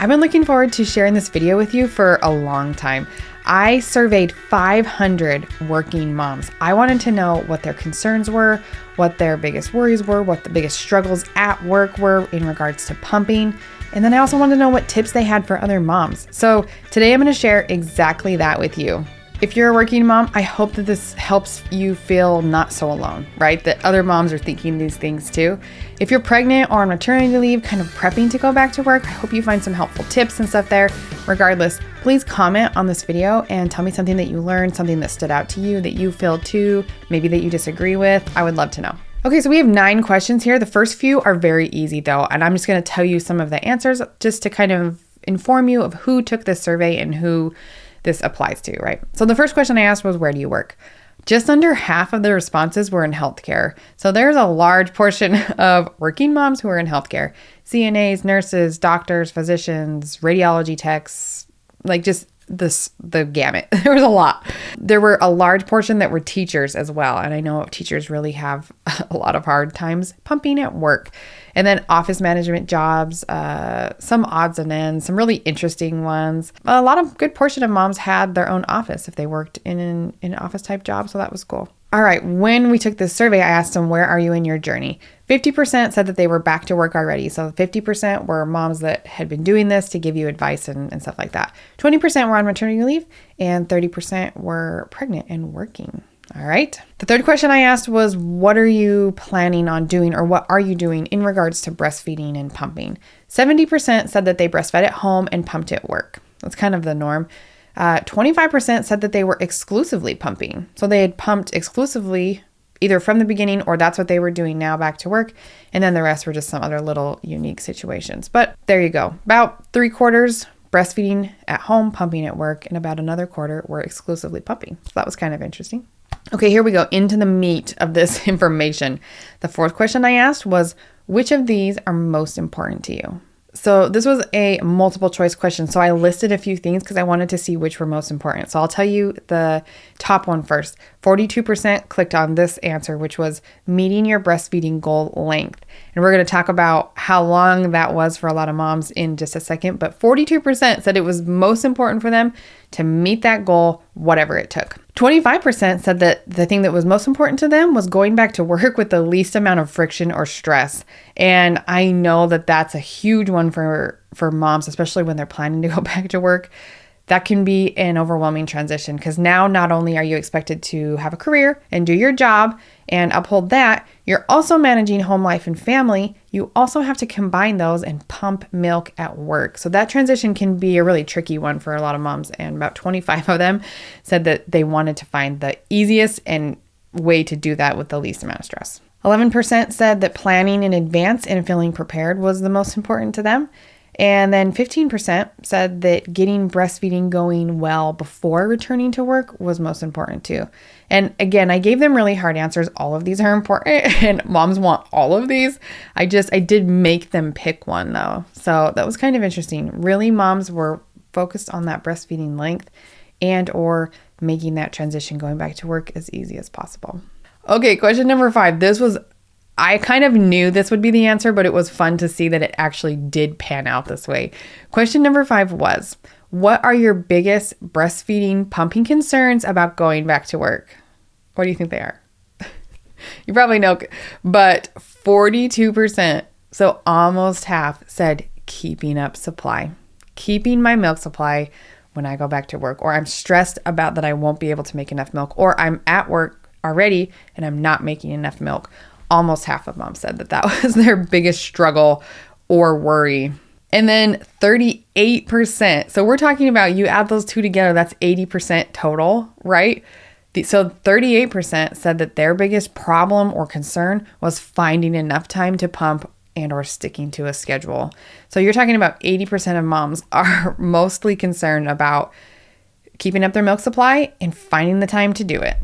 I've been looking forward to sharing this video with you for a long time. I surveyed 500 working moms. I wanted to know what their concerns were, what their biggest worries were, what the biggest struggles at work were in regards to pumping. And then I also wanted to know what tips they had for other moms. So today I'm going to share exactly that with you. If you're a working mom, I hope that this helps you feel not so alone, right? That other moms are thinking these things too. If you're pregnant or on maternity leave, kind of prepping to go back to work, I hope you find some helpful tips and stuff there. Regardless, please comment on this video and tell me something that you learned, something that stood out to you, that you feel too, maybe that you disagree with. I would love to know. Okay, so we have 9 questions here. The first few are very easy though, and I'm just going to tell you some of the answers just to kind of inform you of who took this survey and who this applies to, right? So the first question I asked was, where do you work? Just under half of the responses were in healthcare. So there's a large portion of working moms who are in healthcare. CNAs, nurses, doctors, physicians, radiology techs, like just the gamut. There was a lot. There were a large portion that were teachers as well. And I know teachers really have a lot of hard times pumping at work. And then office management jobs, some odds and ends, some really interesting ones. A lot of good portion of moms had their own office if they worked in an office type job. So that was cool. All right. When we took this survey, I asked them, where are you in your journey? 50% said that they were back to work already. So 50% were moms that had been doing this to give you advice and stuff like that. 20% were on maternity leave and 30% were pregnant and working. All right. The third question I asked was, what are you planning on doing, or what are you doing in regards to breastfeeding and pumping? 70% said that they breastfed at home and pumped at work. That's kind of the norm. 25% said that they were exclusively pumping. So they had pumped exclusively either from the beginning or that's what they were doing now back to work. And then the rest were just some other little unique situations. But there you go. About 3/4 breastfeeding at home, pumping at work, and about another quarter were exclusively pumping. So that was kind of interesting. Okay, here we go into the meat of this information. The fourth question I asked was, which of these are most important to you? So this was a multiple choice question. So I listed a few things because I wanted to see which were most important. So I'll tell you the top one first. 42% clicked on this answer, which was meeting your breastfeeding goal length. And we're going to talk about how long that was for a lot of moms in just a second. But 42% said it was most important for them to meet that goal, whatever it took. 25% said that the thing that was most important to them was going back to work with the least amount of friction or stress. And I know that that's a huge one for moms, especially when they're planning to go back to work. That can be an overwhelming transition because now not only are you expected to have a career and do your job and uphold that, you're also managing home life and family. You also have to combine those and pump milk at work. So that transition can be a really tricky one for a lot of moms. And about 25 of them said that they wanted to find the easiest and way to do that with the least amount of stress. 11% said that planning in advance and feeling prepared was the most important to them. And then 15% said that getting breastfeeding going well before returning to work was most important too. And again, I gave them really hard answers. All of these are important and moms want all of these. I did make them pick one though. So that was kind of interesting. Really, moms were focused on that breastfeeding length and or making that transition going back to work as easy as possible. Okay, question number 5. I kind of knew this would be the answer, but it was fun to see that it actually did pan out this way. Question number 5 was, what are your biggest breastfeeding pumping concerns about going back to work? What do you think they are? You probably know, but 42%, so almost half, said keeping up supply, keeping my milk supply when I go back to work, or I'm stressed about that I won't be able to make enough milk, or I'm at work already and I'm not making enough milk. Almost half of moms said that was their biggest struggle or worry. And then 38%. So we're talking about, you add those two together, that's 80% total, right? So 38% said that their biggest problem or concern was finding enough time to pump and or sticking to a schedule. So you're talking about 80% of moms are mostly concerned about keeping up their milk supply and finding the time to do it,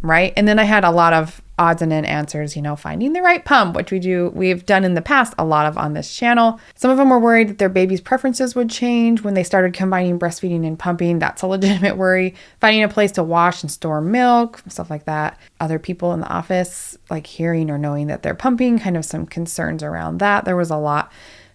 right? And then I had a lot of odds and end answers, finding the right pump, which we've done in the past a lot of on this channel. Some of them were worried that their baby's preferences would change when they started combining breastfeeding and pumping. That's a legitimate worry. Finding a place to wash and store milk, stuff like that. Other people in the office, like hearing or knowing that they're pumping, kind of some concerns around that. There was a lot.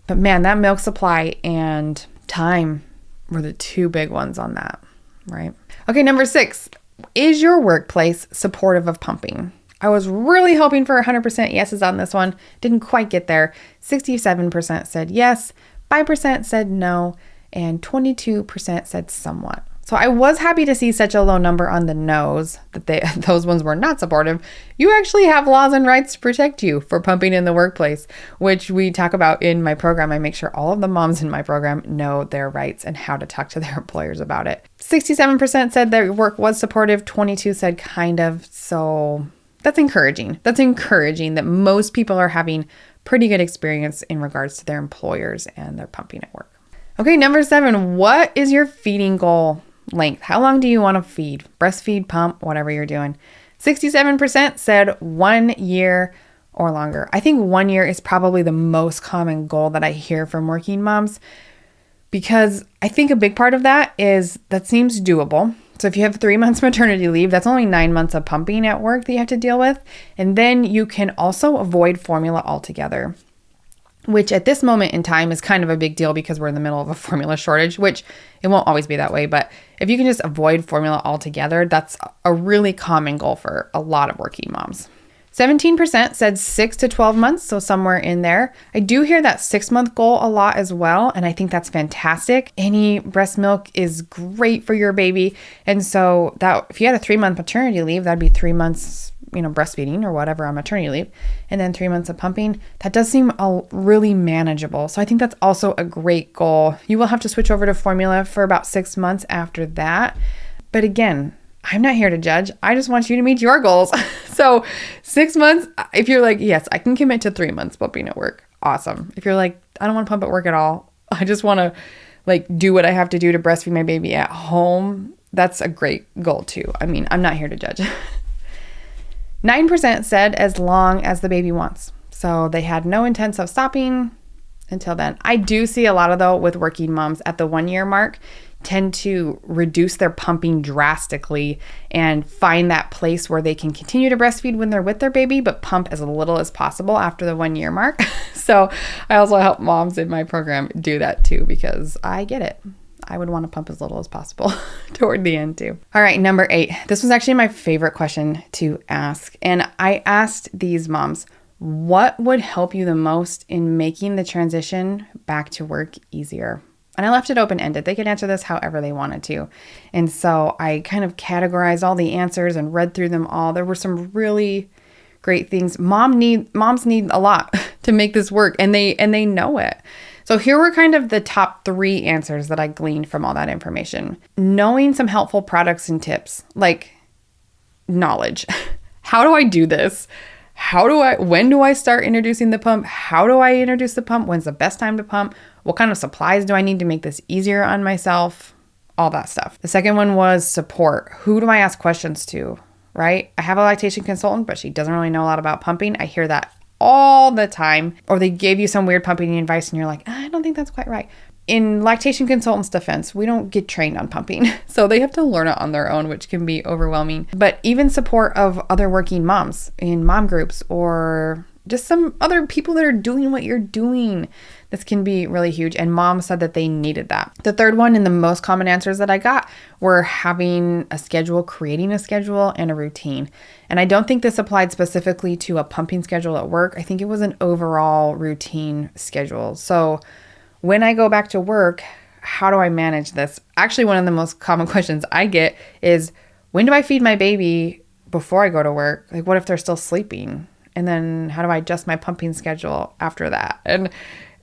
But man, that milk supply and time were the two big ones on that, right? Okay, number 6, is your workplace supportive of pumping? I was really hoping for 100% yeses on this one. Didn't quite get there. 67% said yes, 5% said no, and 22% said somewhat. So I was happy to see such a low number on the no's, that those ones were not supportive. You actually have laws and rights to protect you for pumping in the workplace, which we talk about in my program. I make sure all of the moms in my program know their rights and how to talk to their employers about it. 67% said their work was supportive, 22% said kind of. So that's encouraging. That's encouraging that most people are having pretty good experience in regards to their employers and their pumping at work. Okay, number 7, what is your feeding goal length? How long do you want to feed? Breastfeed, pump, whatever you're doing. 67% said 1 year or longer. I think 1 year is probably the most common goal that I hear from working moms, because I think a big part of that is that seems doable. So if you have 3 months maternity leave, that's only 9 months of pumping at work that you have to deal with. And then you can also avoid formula altogether, which at this moment in time is kind of a big deal because we're in the middle of a formula shortage, which it won't always be that way. But if you can just avoid formula altogether, that's a really common goal for a lot of working moms. 17% said 6 to 12 months, so somewhere in there. I do hear that 6-month goal a lot as well, and I think that's fantastic. Any breast milk is great for your baby. And so that if you had a 3-month maternity leave, that'd be 3 months breastfeeding or whatever on maternity leave, and then 3 months of pumping. That does seem really manageable. So I think that's also a great goal. You will have to switch over to formula for about 6 months after that. But again, I'm not here to judge. I just want you to meet your goals. So 6 months, if you're like, yes, I can commit to 3 months pumping at work. Awesome. If you're like, I don't want to pump at work at all. I just want to do what I have to do to breastfeed my baby at home. That's a great goal too. I mean, I'm not here to judge. 9% said as long as the baby wants. So they had no intent of stopping until then. I do see a lot of, though, with working moms at the 1 year mark tend to reduce their pumping drastically and find that place where they can continue to breastfeed when they're with their baby, but pump as little as possible after the 1 year mark. So I also help moms in my program do that too, because I get it. I would want to pump as little as possible toward the end too. All right, number 8. This was actually my favorite question to ask. And I asked these moms, what would help you the most in making the transition back to work easier? And I left it open-ended. They could answer this however they wanted to. And so I kind of categorized all the answers and read through them all. There were some really great things. Moms need a lot to make this work, and they know it. So here were kind of the top 3 answers that I gleaned from all that information. Knowing some helpful products and tips, like knowledge. How do I do this? When do I start introducing the pump? How do I introduce the pump? When's the best time to pump? What kind of supplies do I need to make this easier on myself? All that stuff. The second one was support. Who do I ask questions to, right? I have a lactation consultant, but she doesn't really know a lot about pumping. I hear that all the time. Or they gave you some weird pumping advice and you're like, I don't think that's quite right. In lactation consultants' defense, we don't get trained on pumping. So they have to learn it on their own, which can be overwhelming. But even support of other working moms in mom groups or just some other people that are doing what you're doing. This can be really huge. And mom said that they needed that. The third one and the most common answers that I got were having a schedule, creating a schedule and a routine. And I don't think this applied specifically to a pumping schedule at work. I think it was an overall routine schedule. So when I go back to work, how do I manage this? Actually, one of the most common questions I get is, when do I feed my baby before I go to work? Like, what if they're still sleeping? And then how do I adjust my pumping schedule after that? And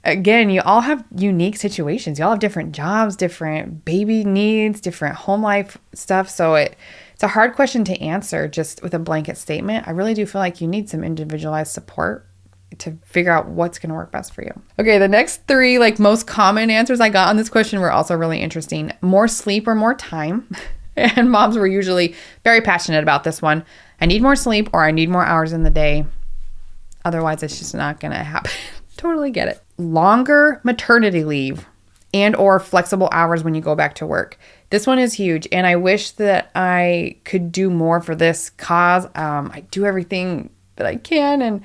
again, you all have unique situations. You all have different jobs, different baby needs, different home life stuff. So it's a hard question to answer just with a blanket statement. I really do feel like you need some individualized support to figure out what's going to work best for you. Okay, the next 3 most common answers I got on this question were also really interesting. More sleep or more time. And moms were usually very passionate about this one. I need more sleep, or I need more hours in the day. Otherwise, it's just not going to happen. Totally get it. Longer maternity leave and or flexible hours when you go back to work. This one is huge. And I wish that I could do more for this cause. I do everything that I can. And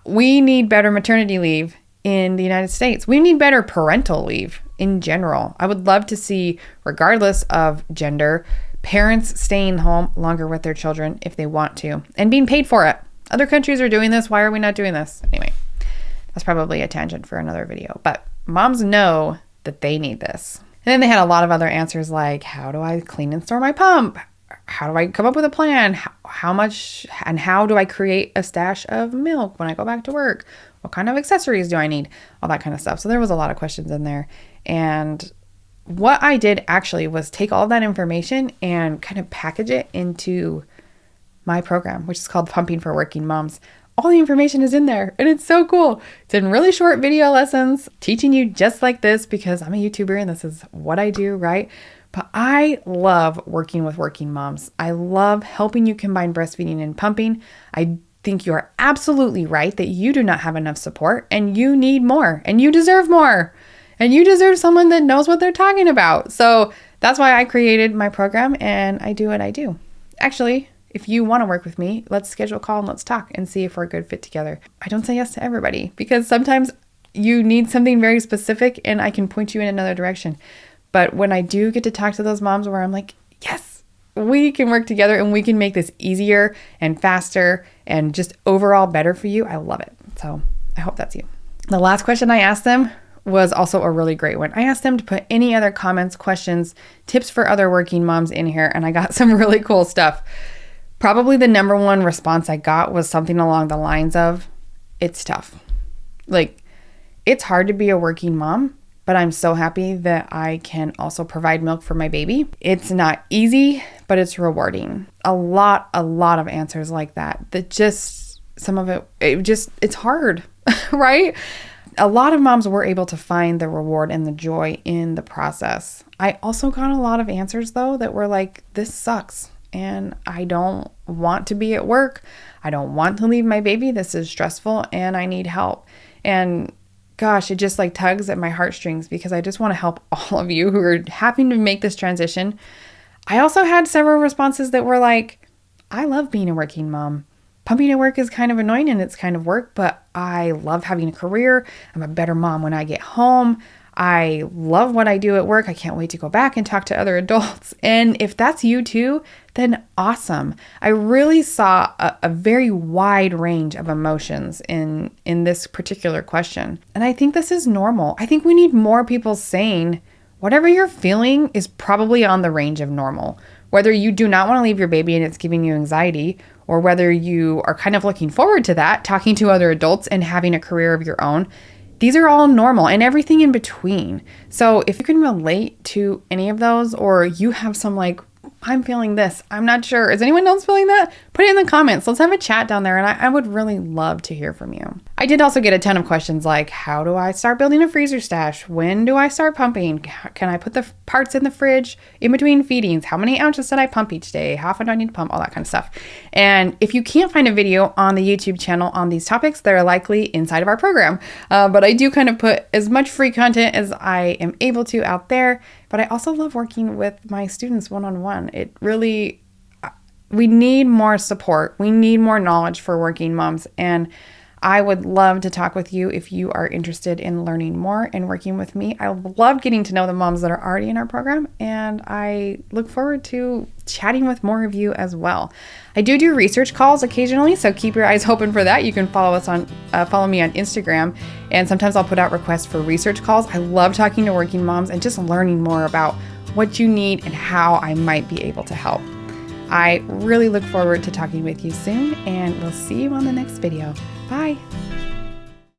we need better maternity leave in the United States. We need better parental leave in general. I would love to see, regardless of gender, parents staying home longer with their children if they want to and being paid for it. Other countries are doing this. Why are we not doing this? Anyway, that's probably a tangent for another video, but moms know that they need this. And then they had a lot of other answers like, how do I clean and store my pump? How do I come up with a plan? How much and how do I create a stash of milk when I go back to work? What kind of accessories do I need? All that kind of stuff. So there was a lot of questions in there. And what I did actually was take all that information and kind of package it into my program, which is called Pumping for Working Moms. All the information is in there and it's so cool. It's in really short video lessons teaching you just like this because I'm a YouTuber and this is what I do, right? But I love working with working moms. I love helping you combine breastfeeding and pumping. I think you're absolutely right that you do not have enough support and you need more and you deserve more and you deserve someone that knows what they're talking about. So that's why I created my program and I do what I do. Actually, if you want to work with me, let's schedule a call and let's talk and see if we're a good fit together. I don't say yes to everybody because sometimes you need something very specific and I can point you in another direction. But when I do get to talk to those moms where I'm like, yes, we can work together and we can make this easier and faster and just overall better for you, I love it. So I hope that's you. The last question I asked them was also a really great one. I asked them to put any other comments, questions, tips for other working moms in here, and I got some really cool stuff. Probably the number one response I got was something along the lines of, it's tough. Like, it's hard to be a working mom, but I'm so happy that I can also provide milk for my baby. It's not easy, but it's rewarding. A lot of answers like that just, some of it's hard, right? A lot of moms were able to find the reward and the joy in the process. I also got a lot of answers though that were like, this sucks. And I don't want to be at work. I don't want to leave my baby. This is stressful and I need help. And gosh, it just like tugs at my heartstrings because I just want to help all of you who are having to make this transition. I also had several responses that were like, I love being a working mom. Pumping at work is kind of annoying and it's kind of work, but I love having a career. I'm a better mom when I get home. I love what I do at work. I can't wait to go back and talk to other adults. And if that's you too, then awesome. I really saw a very wide range of emotions in this particular question. And I think this is normal. I think we need more people saying whatever you're feeling is probably on the range of normal. Whether you do not want to leave your baby and it's giving you anxiety, or whether you are kind of looking forward to that, talking to other adults and having a career of your own, these are all normal and everything in between. So if you can relate to any of those, or you have some like, I'm feeling this, I'm not sure, is anyone else feeling that? Put it in the comments. Let's have a chat down there and I would really love to hear from you. I did also get a ton of questions like, how do I start building a freezer stash? When do I start pumping? Can I put the parts in the fridge in between feedings? How many ounces should I pump each day? How often do I need to pump? All that kind of stuff. And if you can't find a video on the YouTube channel on these topics, they're likely inside of our program. But I do kind of put as much free content as I am able to out there. But I also love working with my students one-on-one. It really, we need more support. We need more knowledge for working moms. And I would love to talk with you if you are interested in learning more and working with me. I love getting to know the moms that are already in our program. And I look forward to chatting with more of you as well. I do research calls occasionally, so keep your eyes open for that. You can follow me on Instagram, and sometimes I'll put out requests for research calls. I love talking to working moms and just learning more about what you need and how I might be able to help. I really look forward to talking with you soon, and we'll see you on the next video. Bye.